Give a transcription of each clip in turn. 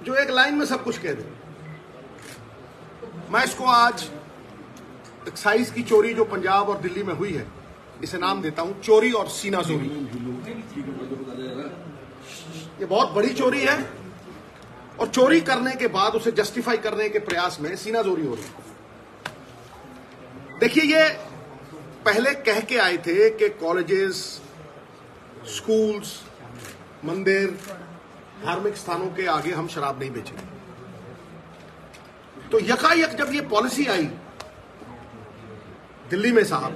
जो एक लाइन में सब कुछ कह दे। मैं इसको आज एक्साइज की चोरी जो पंजाब और दिल्ली में हुई है, इसे नाम देता हूं चोरी और सीना चोरी। ये बहुत बड़ी चोरी है और चोरी करने के बाद उसे जस्टिफाई करने के प्रयास में सीना चोरी हो रही है। देखिए, ये पहले कह के आए थे कि कॉलेजेस, स्कूल्स, मंदिर, धार्मिक स्थानों के आगे हम शराब नहीं बेचेंगे। तो यकायक जब ये पॉलिसी आई दिल्ली में साहब,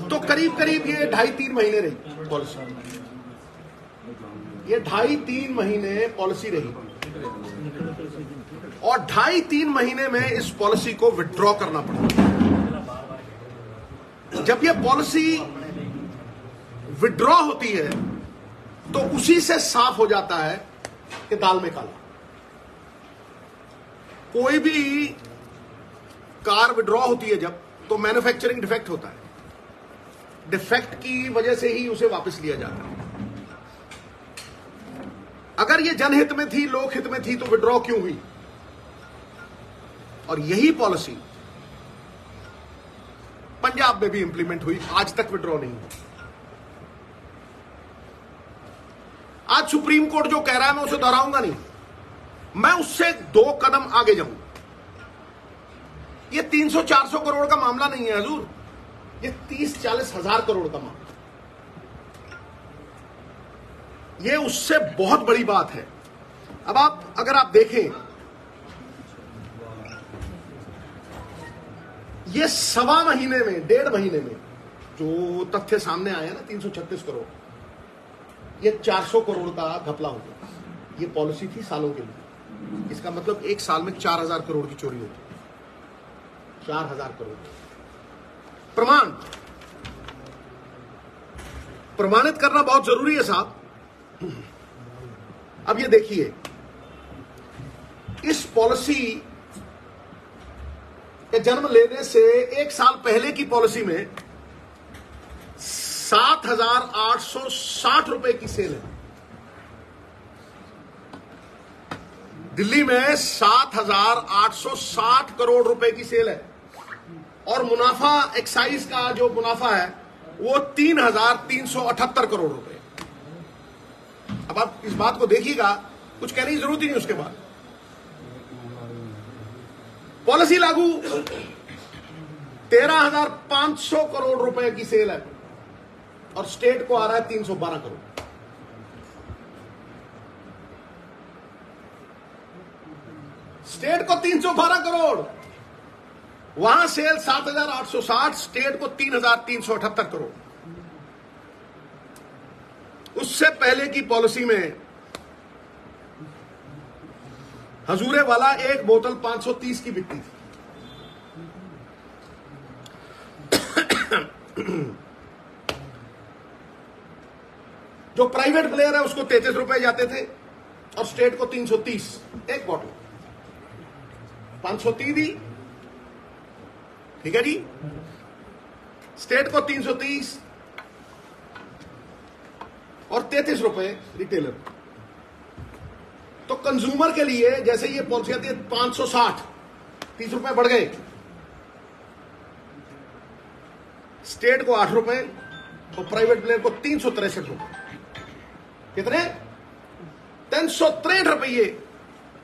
तो करीब करीब ये 2.5-3 महीने रही पॉलिसी। ये 2.5-3 महीने पॉलिसी रही और 2.5-3 महीने में इस पॉलिसी को विथड्रॉ करना पड़ा। जब ये पॉलिसी विथड्रॉ होती है तो उसी से साफ हो जाता है कि दाल में काला। कोई भी कार विड्रॉ होती है जब, तो मैन्युफैक्चरिंग डिफेक्ट होता है। डिफेक्ट की वजह से ही उसे वापस लिया जाता है। अगर ये जनहित में थी, लोकहित में थी, तो विड्रॉ क्यों हुई? और यही पॉलिसी पंजाब में भी इंप्लीमेंट हुई, आज तक विड्रॉ नहीं हुई। आज सुप्रीम कोर्ट जो कह रहा है मैं उसे दोहराऊंगा नहीं, मैं उससे 2 कदम आगे जाऊंगा। ये 300-400 करोड़ का मामला नहीं है हजूर, ये 30-40 हजार करोड़ का मामला। ये उससे बहुत बड़ी बात है। अब अगर आप देखें, ये 1.25 महीने में, 1.5 महीने में जो तथ्य सामने आया ना, 336 करोड़, ये 400 करोड़ का घपला हो गया। ये पॉलिसी थी सालों के लिए। इसका मतलब 1 साल में 4000 करोड़ की चोरी होती है। 4000 करोड़ प्रमाणित करना बहुत जरूरी है साहब। अब ये देखिए, इस पॉलिसी के जन्म लेने से 1 साल पहले की पॉलिसी में 7,860 रुपए की सेल है। दिल्ली में 7,860 करोड़ रुपए की सेल है और मुनाफा, एक्साइज का जो मुनाफा है वो 3,378 करोड़ रुपए। अब आप इस बात को देखिएगा, कुछ कहने की जरूरत ही नहीं। उसके बाद पॉलिसी लागू, 13,500 करोड़ रुपए की सेल है और स्टेट को आ रहा है 312 करोड़। स्टेट को 312 करोड़, वहां सेल 7,860, स्टेट को 3,378 करोड़। उससे पहले की पॉलिसी में हजूरे वाला एक बोतल 530 की बिकती थी। जो प्राइवेट प्लेयर है उसको 33 रुपए जाते थे और स्टेट को 330 एक बॉटल। 530 दी, ठीक है जी, स्टेट को 330 और 33 रुपए रिटेलर। तो कंज्यूमर के लिए जैसे ये पॉलिसी आती है 560, 30 रुपए बढ़ गए। स्टेट को 8 रुपए और प्राइवेट प्लेयर को 363 रुपए। कितने? 363 रुपये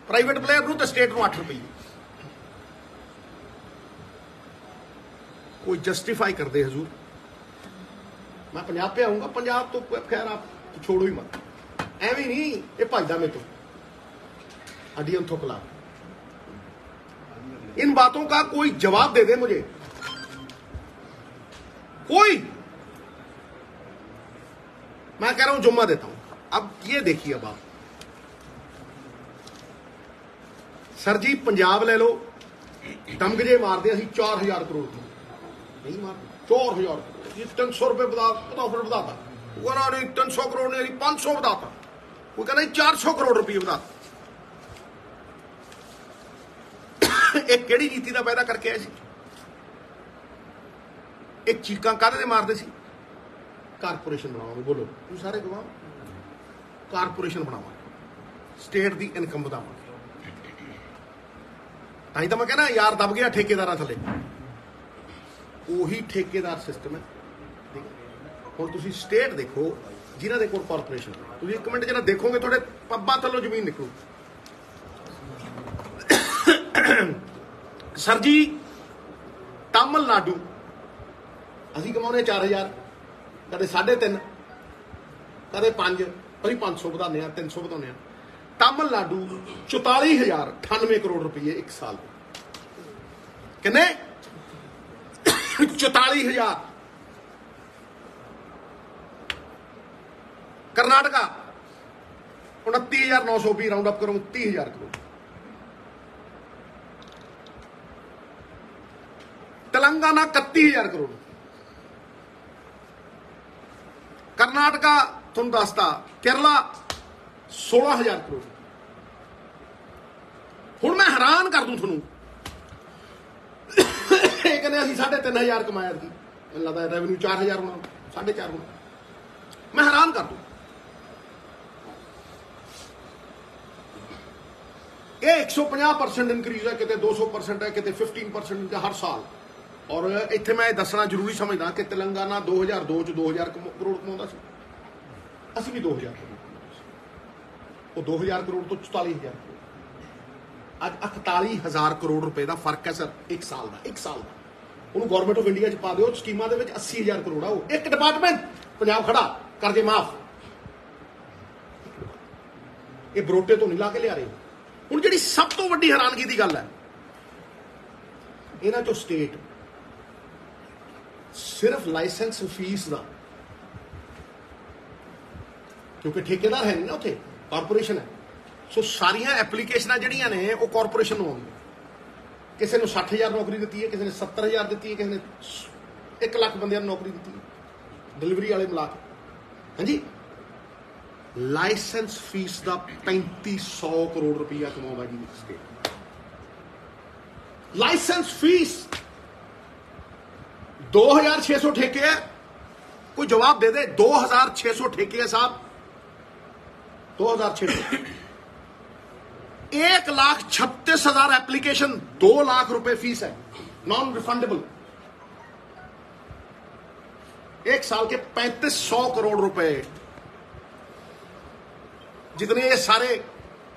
प्राइवेट प्लेयर नु, तो स्टेट को 8 रुपये। कोई जस्टिफाई कर दे हजूर। मैं पंजाब पे आऊंगा, पंजाब तो खैर आप तो छोड़ो ही मत, एवं नहीं ये भजदा में तो हड्डियों थोकला। इन बातों का कोई जवाब दे दे मुझे, कोई। मैं कह रहा हूं जुम्मा देता हूं। अब ये देखिए, अब आप सर जी पंजाब ले लो, दमगजे मार दे 4,000 करोड़ की, नहीं मार 4,000 करोड़। ये 300 रुपए बताता, वो कहना नहीं 300 करोड़ नहीं, 500 बताता, वो कहना 400 करोड़ रुपये बताता। एक केड़ी नीति का पैदा करके आए, एक चीका कादे मारते सी, कारपोरेशन बनाओगे, बोलो तू सारे गवाह। कारपोरेशन बनावांगे, स्टेट की इनकम बढ़ावांगे। तां ही तां मैं कहना यार दब गया ठेकेदारां थले, उही ठेकेदार सिस्टम है। हुण तुसीं स्टेट देखो जिन्हां दे कोल कारपोरेशन, तुसीं एक मिनट जरा देखोगे थोड़े पब्बां थल्लों जमीन निकलू। सर जी तमिलनाडु असीं कमाउने 4000, कदे 3.5, कदे 5, कभी 500 बढ़ाने 300 बढ़ाने। तमिलनाडु 44,098 करोड़ रुपये एक साल, कितने 44,000। कर्नाटका 29,920, राउंड अप करो 30,000 करोड़। तेलंगाना 31,000 करोड़। कर्नाटका तुम दसता, केरला 16,000 करोड़। हुण मैं हैरान कर दूं थोनू, कहने असीं 3,500 कमाया थी, मैनूं लगदा रेवन्यू 4,000 होना, 4.5 होना। मैं हैरान कर दूं, ये 150% इंक्रीज है, कितने 200% है, कितने 15% हर साल। और इत्थे मैं दसना जरूरी समझदा कि तेलंगाना 2002 च 2,000 करोड़ कमाउंदा सी, असीं भी 2,000 करोड़, वो 2,000 करोड़ तो 44,000 करोड़। अज 41,000 करोड़ रुपए का फर्क है सर, एक साल का, एक साल का। उन्होंने गौरमेंट ऑफ इंडिया च पा दो, स्कीमां दे विच 80,000 करोड़ आ, वो एक डिपार्टमेंट पंजाब खड़ा करजे माफ। ये बरोटे तो नहीं ला के लिया रहे। हुण जिहड़ी सब तो वड्डी हैरानगी की गल है, इन्हां चों स्टेट सिर्फ लाइसेंस फीस का, क्योंकि ठेकेदार है नहीं ना, उत्थे कारपोरेशन है, सो सारिया एप्लीकेशन जिहड़ियां ने वो कारपोरेशन नूं आउंदियां। किसी ने 60,000 नौकरी दी है, किसी ने 70,000 दी है, किसी ने 1 लाख बंदियां नौकरी दी है, डिलीवरी वाले मिला के। हाँ जी, लाइसेंस फीस का 3,500 करोड़ रुपया कमाउंदा जी स्टेट। लाइसेंस फीस 2,600 ठेके है, कोई जवाब दे दे। 2,600 ठेके है साहब, 2,600। 1,36,000 एप्लीकेशन, 2 लाख रुपए फीस है, नॉन रिफंडेबल। एक साल के 3,500 करोड़ रुपए, जितने ये सारे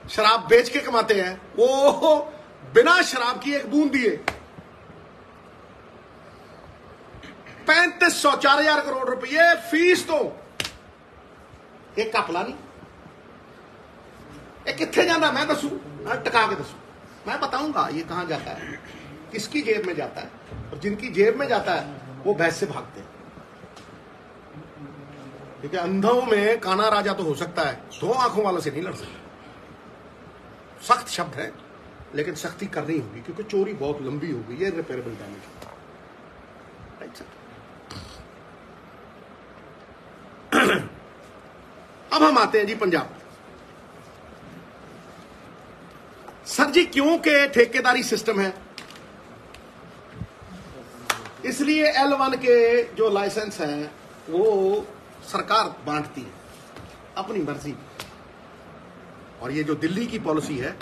शराब बेच के कमाते हैं, वो बिना शराब की एक बूंद दिए 3,500, 4,000 करोड़ रुपये फीस। तो एक कपला नहीं, ये कित्थे जाता मैं दसूं, मैं टका के दसूं, मैं बताऊंगा ये कहां जाता है, किसकी जेब में जाता है। और जिनकी जेब में जाता है वो भैंस से भागते हैं। क्योंकि अंधों में काना राजा तो हो सकता है, 2 आंखों वालों से नहीं लड़ सकता। सख्त शब्द है, लेकिन सख्ती करनी होगी, क्योंकि चोरी बहुत लंबी हो गई है, रिपेयरेबल डैमेज। अब हम आते हैं जी पंजाब। सर जी क्योंकि ठेकेदारी सिस्टम है, इसलिए L1 के जो लाइसेंस हैं वो सरकार बांटती है अपनी मर्जी। और ये जो दिल्ली की पॉलिसी है,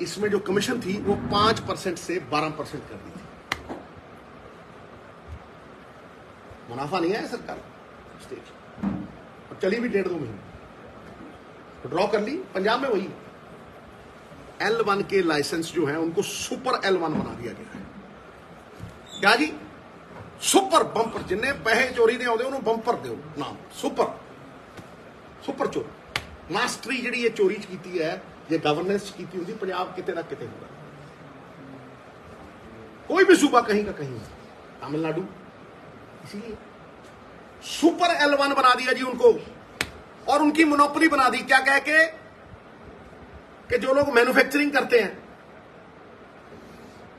इसमें जो कमीशन थी वो 5% से 12% कर दी थी। मुनाफा नहीं है सरकार स्टेट, और चली भी 1.5-2 महीने, तो ड्रॉ कर ली। पंजाब में वही L1 के लाइसेंस जो हैं उनको सुपर L1 बना दिया गया है। क्या जी, सुपर बंपर, जिन्हें पैसे चोरी दे आउंदे उन्होंने बंपर दो नाम, सुपर सुपर चोरी। मास्टरी जिहड़ी ये चोरी च कीती है, ये गवर्नेंस की होती, पंजाब किते ना किते होगा। कोई भी सूबा कहीं का कहीं, तमिलनाडु, इसीलिए सुपर L1 बना दिया जी उनको। और उनकी मोनोपोली बना दी, क्या कह के कि जो लोग मैन्युफैक्चरिंग करते हैं,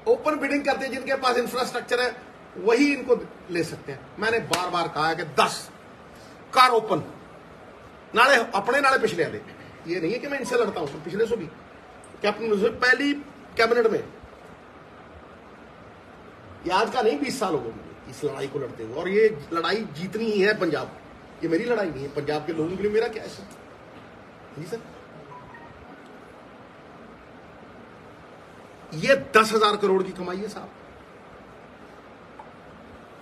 ओपन बिडिंग करते हैं, जिनके पास इंफ्रास्ट्रक्चर है वही इनको ले सकते हैं। मैंने बार बार कहा है कि 10 कार ओपन, नाले अपने नाले पिछले आले। ये नहीं है कि मैं इनसे लड़ता हूं, पिछले से भी कैप्टन पहली कैबिनेट में, ये आज का नहीं, 20 साल हो गए इस लड़ाई को लड़ते हुए, और ये लड़ाई जीतनी ही है पंजाब। ये मेरी लड़ाई नहीं है, पंजाब के लोगों के लिए मेरा क्या है सर? जी सर, ये 10,000 करोड़ की कमाई है साहब।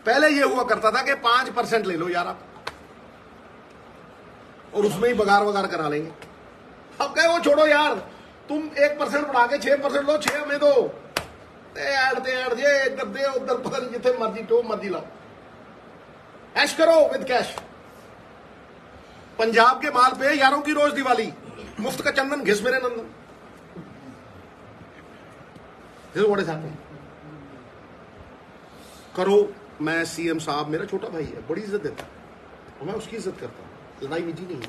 पहले ये हुआ करता था कि 5% ले लो यार आप, और उसमें ही बगार वगार करा लेंगे। अब कहे वो छोड़ो यार, तुम 1% बढ़ा के 6% लो, 6 हमें दो, ऐड ये इधर दे उधर, पता नहीं जितने मर्जी तो मर्जी लाओ, ऐश करो विद कैश। पंजाब के माल पे यारों की रोज दिवाली, मुफ्त का चंदन घिस मेरे नंदन। This is what is happening. करो, मैं सीएम साहब मेरा छोटा भाई है, बड़ी इज्जत देता है और मैं उसकी इज्जत करता हूं, लड़ाई निजी नहीं है।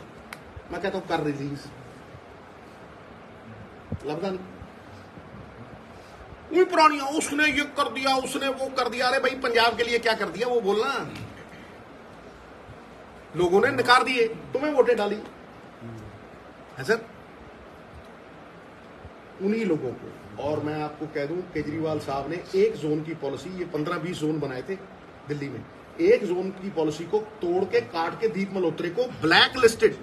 मैं कहता हूं कर रिलीज, लगता नहीं वही पुरानी, उसने ये कर दिया उसने वो कर दिया। अरे भाई पंजाब के लिए क्या कर दिया वो बोलना। लोगों ने नकार दिए, तुम्हें वोटें डाली है सर, उन्हीं लोगों को। और मैं आपको कह दूं, केजरीवाल साहब ने एक जोन की पॉलिसी, ये 15-20 जोन बनाए थे दिल्ली में, एक जोन की पॉलिसी को तोड़ के काट के दीप मल्होत्रा को ब्लैक लिस्टेड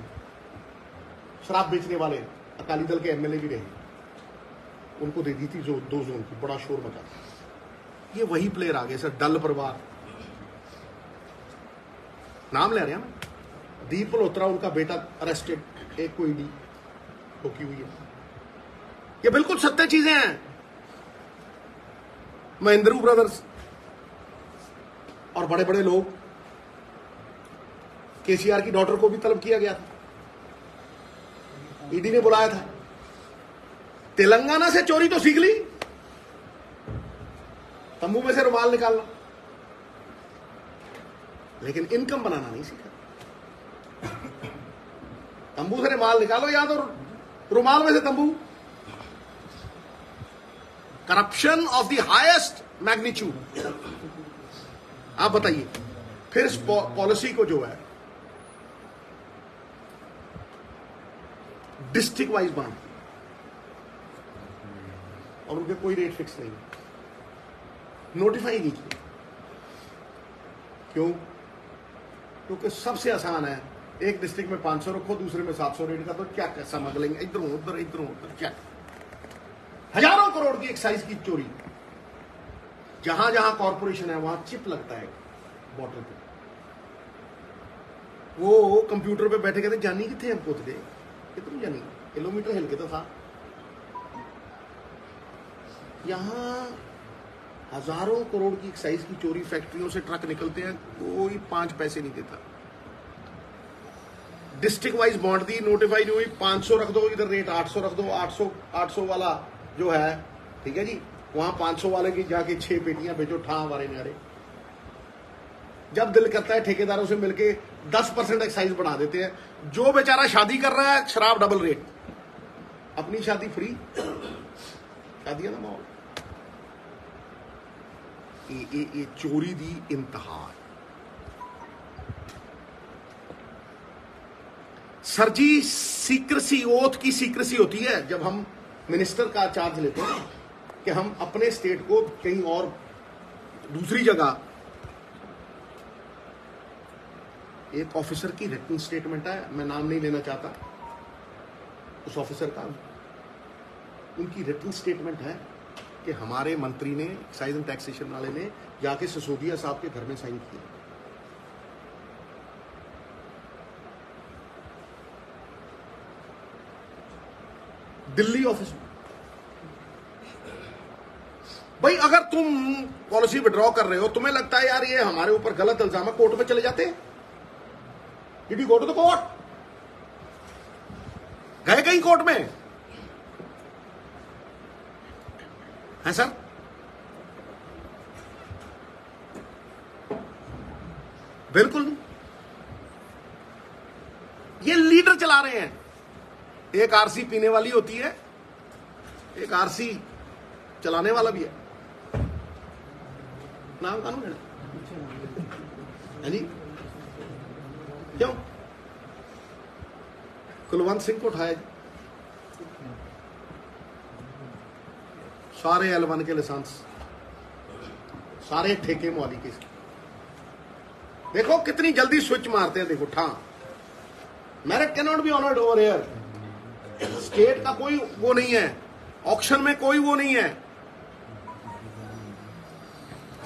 शराब बेचने वाले अकाली दल के एमएलए भी रहे, उनको दे दी थी जो 2 जोन की, बड़ा शोर मचा। ये वही प्लेयर आ गए सर, डल परिवार, नाम ले रहे हैं। दीप मल्होत्रा उनका बेटा अरेस्टेड, एक को ईडी ठोकी हुई है। ये बिल्कुल सत्य चीजें हैं। महेंद्रू ब्रदर्स और बड़े बड़े लोग, केसीआर की डॉटर को भी तलब किया गया था, ईडी ने बुलाया था। तेलंगाना से चोरी तो सीख ली, तंबू में से रुमाल निकालना, लेकिन इनकम बनाना नहीं सीखा। तंबू से रुमाल निकालो या तो रुमाल में से तंबू। Corruption of the highest magnitude. आप बताइए, फिर इस पॉलिसी को जो है डिस्ट्रिक्ट वाइज बांट, और उनके कोई रेट फिक्स नहीं, नोटिफाई नहीं किया। क्यों? क्योंकि सबसे आसान है, एक डिस्ट्रिक्ट में 500 रखो, दूसरे में 700 रेट का, तो क्या कैसा मगलेंगे, इधरों उधर इधरों उधर, क्या हजारों करोड़ की एक्साइज की चोरी। जहां जहां कॉर्पोरेशन है वहां चिप लगता है बॉटल पे, वो कंप्यूटर पे बैठे कहते जानी कितने हम पहुंच गए, कितनी जानी किलोमीटर हिल के तो था। यहां हजारों करोड़ की एक्साइज की चोरी, फैक्ट्रियों से ट्रक निकलते हैं, कोई 5 पैसे नहीं देता। डिस्ट्रिक्ट वाइज बांट दी, नोटिफाई नहीं हुई, 500 रख दो, इधर रेट 800 रख दो, 800 वाला जो है, ठीक है जी, वहां 500 वाले की जाके 6 पेटियां बेचो, ठा हमारे नारे। जब दिल करता है ठेकेदारों से मिलके 10% एक्साइज बढ़ा देते हैं। जो बेचारा शादी कर रहा है, शराब डबल रेट, अपनी शादी फ्री, शादियां ना माहौल। ये चोरी दी इंतहा। सर जी, सीक्रेसी, ओथ की सीक्रेसी होती है जब हम मिनिस्टर का चार्ज लेते हैं कि हम अपने स्टेट को कहीं और दूसरी जगह। एक ऑफिसर की रिटन स्टेटमेंट है, मैं नाम नहीं लेना चाहता उस ऑफिसर का, उनकी रिटन स्टेटमेंट है कि हमारे मंत्री ने, एक्साइज एंड टैक्सेशन वाले ने जाके सिसोदिया साहब के घर में साइन किया। दिल्ली ऑफिस में। भाई अगर तुम पॉलिसी विड्रॉ कर रहे हो, तुम्हें लगता है यार ये हमारे ऊपर गलत इल्जाम है, कोर्ट में चले जाते हैं। Did you go to the court? गए कहीं कोर्ट में? है सर? बिल्कुल नहीं। ये लीडर चला रहे हैं। एक आरसी पीने वाली होती है, एक आरसी चलाने वाला भी है। नाम कानून है जी। क्यों? कुलवंत सिंह को उठाया, सारे L1 के लाइसेंस, सारे ठेके मालिक के। देखो कितनी जल्दी स्विच मारते हैं, देखो ठा merit can not be honoured over here. State का कोई वो नहीं है, ऑक्शन में कोई वो नहीं है,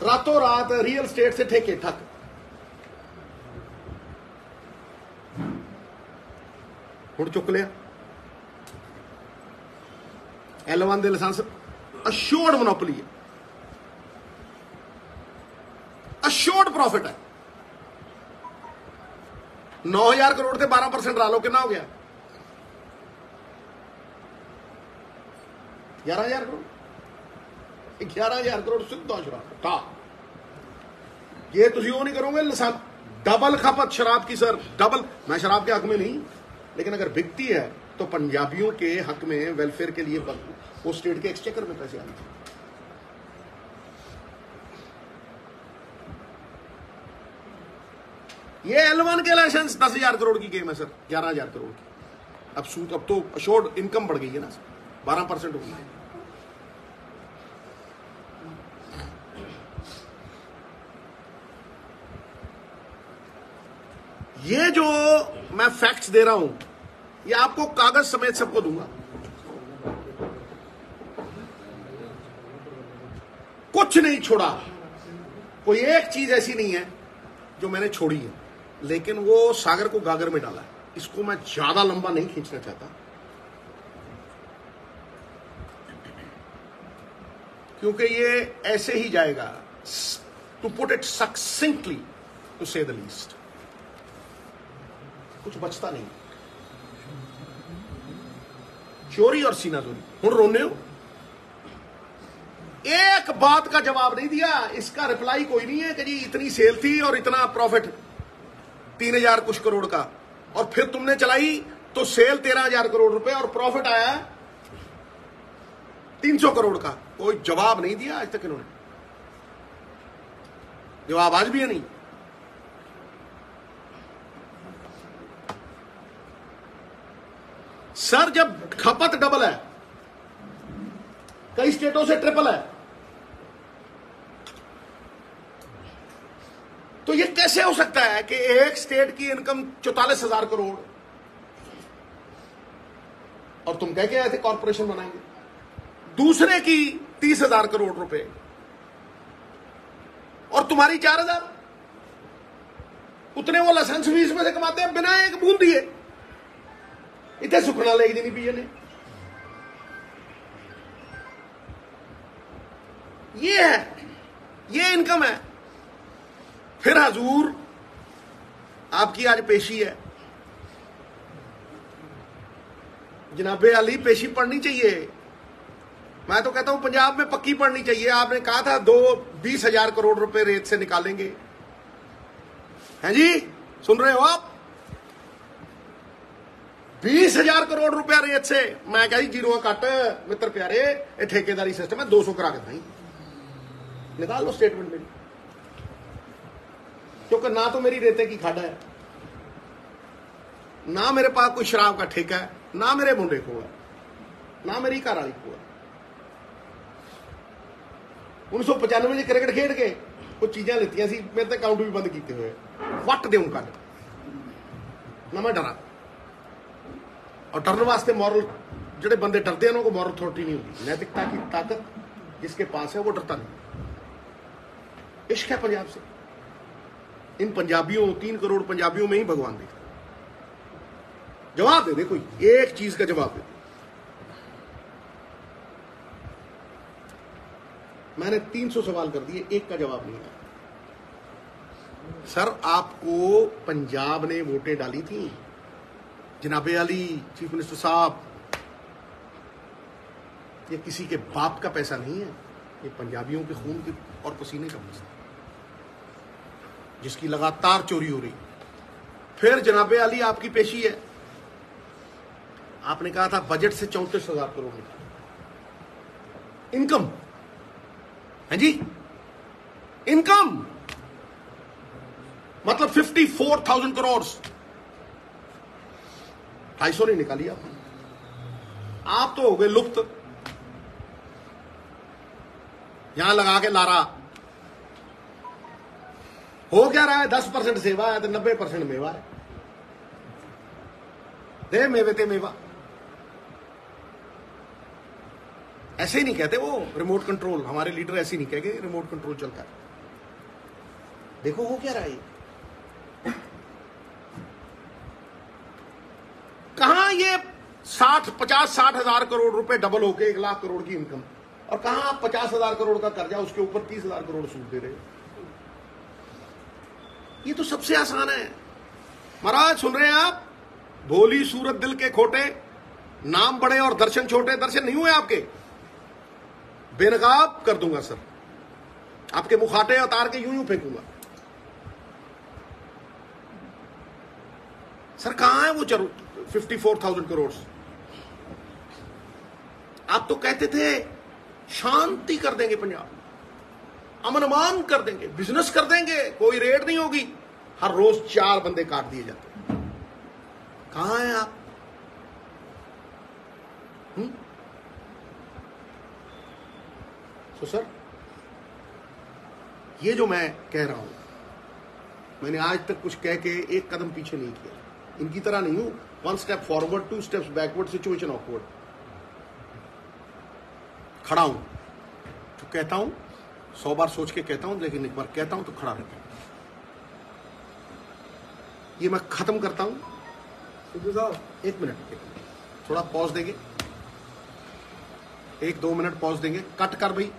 रातों रात रियल स्टेट से ठेके ठक। हुण चुक लिया L1 ਦੇ ਲਾਇਸੈਂਸ ਅਸ਼ੋਰਡ ਮੋਨੋਪੋਲੀ ਹੈ, ਅਸ਼ੋਰਡ प्रॉफिट है। 9,000 करोड़ से 12% ला लो, कितना हो गया? 11,000 करोड़। 11,000 करोड़ सिद्धा शराब था। ये तुम वो नहीं करोगे डबल खपत शराब की सर, डबल। मैं शराब के हक में नहीं, लेकिन अगर बिकती है तो पंजाबियों के हक में वेलफेयर के लिए वो स्टेट के एक्सचेकर में पैसे आने चाहिए। ये L1 के लाइसेंस 10,000 करोड़ की गेम है सर, 11,000 करोड़ की। अब तो अशोर्ड इनकम बढ़ गई है ना सर, 12% हो गई है। ये जो मैं फैक्ट्स दे रहा हूं, ये आपको कागज समेत सबको दूंगा। कुछ नहीं छोड़ा, कोई एक चीज ऐसी नहीं है जो मैंने छोड़ी है, लेकिन वो सागर को गागर में डाला है। इसको मैं ज्यादा लंबा नहीं खींचना चाहता, क्योंकि ये ऐसे ही जाएगा। टू पुट इट सक्सिंक्टली, टू से द लीस्ट, कुछ बचता नहीं। चोरी और सीनाजोरी। हुण रोने हो, एक बात का जवाब नहीं दिया। इसका रिप्लाई कोई नहीं है कि जी इतनी सेल थी और इतना प्रॉफिट 3,000 कुछ करोड़ का, और फिर तुमने चलाई तो सेल 13,000 करोड़ रुपए और प्रॉफिट आया 300 करोड़ का। कोई जवाब नहीं दिया आज तक इन्होंने। जवाब आज भी है नहीं। सर जब खपत डबल है, कई स्टेटों से ट्रिपल है, तो ये कैसे हो सकता है कि एक स्टेट की इनकम 44,000 करोड़ और तुम कह के आए थे कॉर्पोरेशन बनाएंगे, दूसरे की 30,000 करोड़ रुपए और तुम्हारी 4,000। उतने वो लाइसेंस फीस में से कमाते हैं बिना एक बूंद दिए। इतने सुखना ले नहीं पिए ने। ये है, ये इनकम है। फिर हजूर आपकी आज पेशी है, जनाबे अली पेशी पढ़नी चाहिए। मैं तो कहता हूं पंजाब में पक्की पढ़नी चाहिए। आपने कहा था 20,000 करोड़ रुपए रेत से निकालेंगे, हैं जी? सुन रहे हो आप? 20,000 करोड़ रुपया रेत से। मैं कहा जी जीरो कट मित्र प्यारे, ये ठेकेदारी सिस्टम है, 200 करा के था। निकाल लो स्टेटमेंट मेरी, क्योंकि ना तो मेरी रेते की खाड़ा है, ना मेरे पास कोई शराब का ठेका है, ना मेरे मुंडे को है, ना मेरी घर वाली को है। 1995 में क्रिकेट खेड के कुछ चीजें लेती सी, मेरे तो अकाउंट भी बंद किए हुए, वट दे कल ना मैं डरा। और डरने वास्ते मॉरल, जो बंदे डरते हैं उनको मॉरल अथॉरिटी नहीं होती। नैतिकता की ताकत जिसके पास है वो डरता नहीं। इश्क है पंजाब से। इन पंजाबियों, 3 करोड़ पंजाबियों में ही भगवान देखता। जवाब दे दे कोई, एक चीज का जवाब दे दे। मैंने 300 सवाल कर दिए, एक का जवाब नहीं आया। सर आपको पंजाब ने वोटें डाली थी, जनाबे अली चीफ मिनिस्टर साहब। ये किसी के बाप का पैसा नहीं है, ये पंजाबियों के खून की और पसीने का पैसा, जिसकी लगातार चोरी हो रही। फिर जनाबे अली आपकी पेशी है, आपने कहा था बजट से 34,000 करोड़ निकाल इनकम है जी। इनकम मतलब 54,000 करोड़, 250 नहीं निकाली आप तो हो गए लुप्त। यहां लगा के लारा हो क्या रहा है? 10% सेवा है तो 90% मेवा है। दे मेवे ते मेवा। ऐसे ही नहीं कहते वो रिमोट कंट्रोल, हमारे लीडर ऐसे नहीं कहेंगे रिमोट कंट्रोल चलता है। देखो हो क्या रहा है, कहां ये 50-60 हजार करोड़ रुपए डबल होके 1 लाख करोड़ की इनकम, और कहां आप 50,000 करोड़ का कर्जा, उसके ऊपर 30,000 करोड़ सूद दे रहे हो। ये तो सबसे आसान है महाराज। सुन रहे हैं आप? भोली सूरत दिल के खोटे, नाम बड़े और दर्शन छोटे। दर्शन नहीं हुए आपके, बेनकाब कर दूंगा सर, आपके मुखाटे उतार के यूं यूं फेंकूंगा। सर कहां है वो 54,000 करोड़? आप तो कहते थे शांति कर देंगे पंजाब, अमन अमान कर देंगे, बिजनेस कर देंगे, कोई रेड नहीं होगी। हर रोज 4 बंदे काट दिए जाते हैं। कहां हैं आप? तो सर ये जो मैं कह रहा हूं, मैंने आज तक कुछ कह के एक कदम पीछे नहीं किया। इनकी तरह नहीं हूं 1 step forward 2 steps backward, situation awkward. खड़ा हूं तो कहता हूं, 100 बार सोच के कहता हूं, लेकिन एक बार कहता हूं तो खड़ा रहता हूं। ये मैं खत्म करता हूं। सिद्धू साहब 1 मिनट, थोड़ा पॉज देंगे, 1-2 मिनट पॉज देंगे। कट कर भाई।